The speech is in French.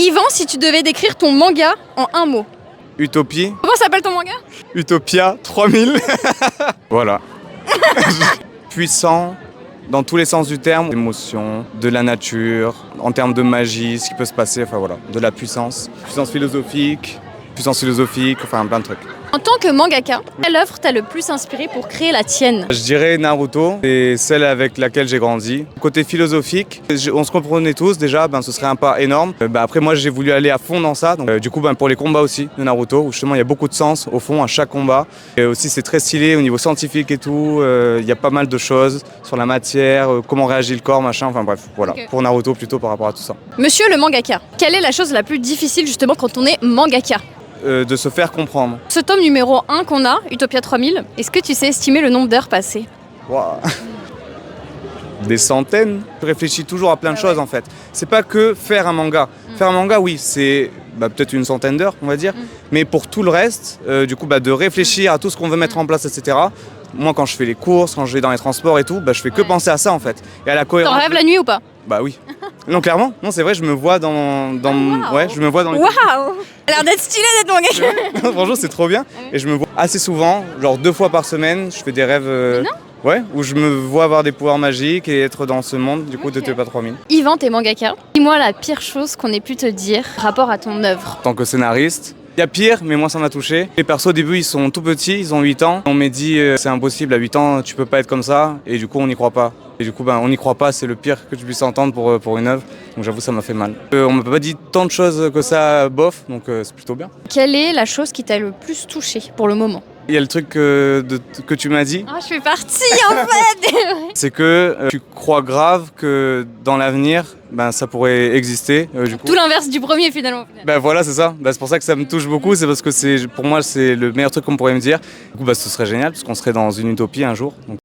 Yvan, si tu devais décrire ton manga en un mot. Utopie, Comment s'appelle ton manga? Utopia 3000. Voilà. Puissant dans tous les sens du terme, émotion, de la nature, en termes de magie, ce qui peut se passer, enfin voilà, de la puissance. Puissance philosophique, enfin plein de trucs. En tant que mangaka, quelle œuvre t'a le plus inspiré pour créer la tienne? Je dirais Naruto, c'est celle avec laquelle j'ai grandi. Côté philosophique, on se comprenait tous déjà, ce serait un pas énorme. Après moi j'ai voulu aller à fond dans ça, donc, du coup pour les combats aussi de Naruto, où justement il y a beaucoup de sens au fond à chaque combat. Et aussi c'est très stylé au niveau scientifique et tout, il y a pas mal de choses sur la matière, comment réagit le corps, machin, enfin bref, voilà. Ok. Pour Naruto plutôt par rapport à tout ça. Monsieur le mangaka, quelle est la chose la plus difficile justement quand on est mangaka? De se faire comprendre. Ce tome numéro 1 qu'on a, Utopia 3000, est-ce que tu sais estimer le nombre d'heures passées? Wow. Des centaines. Je réfléchis toujours à plein de choses en fait. C'est pas que faire un manga. Faire un manga, oui, c'est peut-être une centaine d'heures, on va dire. Mais pour tout le reste, de réfléchir à tout ce qu'on veut mettre en place, etc. Moi, quand je fais les courses, quand je vais dans les transports et tout, je fais que penser à ça en fait. Et à la T'en cohérence. rêves la nuit ou pas? Bah oui. Non, clairement. Non, c'est vrai, je me vois ouais, je me vois dans les... Waouh! Ça a l'air d'être stylé d'être mangaka! Franchement, c'est trop bien. Et je me vois assez souvent, genre 2 fois par semaine, je fais des rêves. Non. Ouais, où je me vois avoir des pouvoirs magiques et être dans ce monde, du coup, de Utopia 3000. Yvan, t'es mangaka. Dis-moi la pire chose qu'on ait pu te dire par rapport à ton œuvre. En tant que scénariste, il y a pire, mais moi ça m'a touché. Les persos au début ils sont tout petits, ils ont 8 ans. On m'a dit c'est impossible, à 8 ans tu peux pas être comme ça. Et du coup on n'y croit pas. Et du coup on n'y croit pas, c'est le pire que tu puisses entendre pour une œuvre. Donc j'avoue ça m'a fait mal. On m'a pas dit tant de choses que ça bof, donc c'est plutôt bien. Quelle est la chose qui t'a le plus touché pour le moment? Il y a le truc que tu m'as dit, Ah, je fais partie en fait! c'est que tu crois grave que dans l'avenir, ça pourrait exister. Du coup. Tout l'inverse du premier finalement. Voilà, c'est ça. C'est pour ça que ça me touche beaucoup. C'est parce que pour moi, c'est le meilleur truc qu'on pourrait me dire. Du coup, ce serait génial parce qu'on serait dans une utopie un jour. Donc,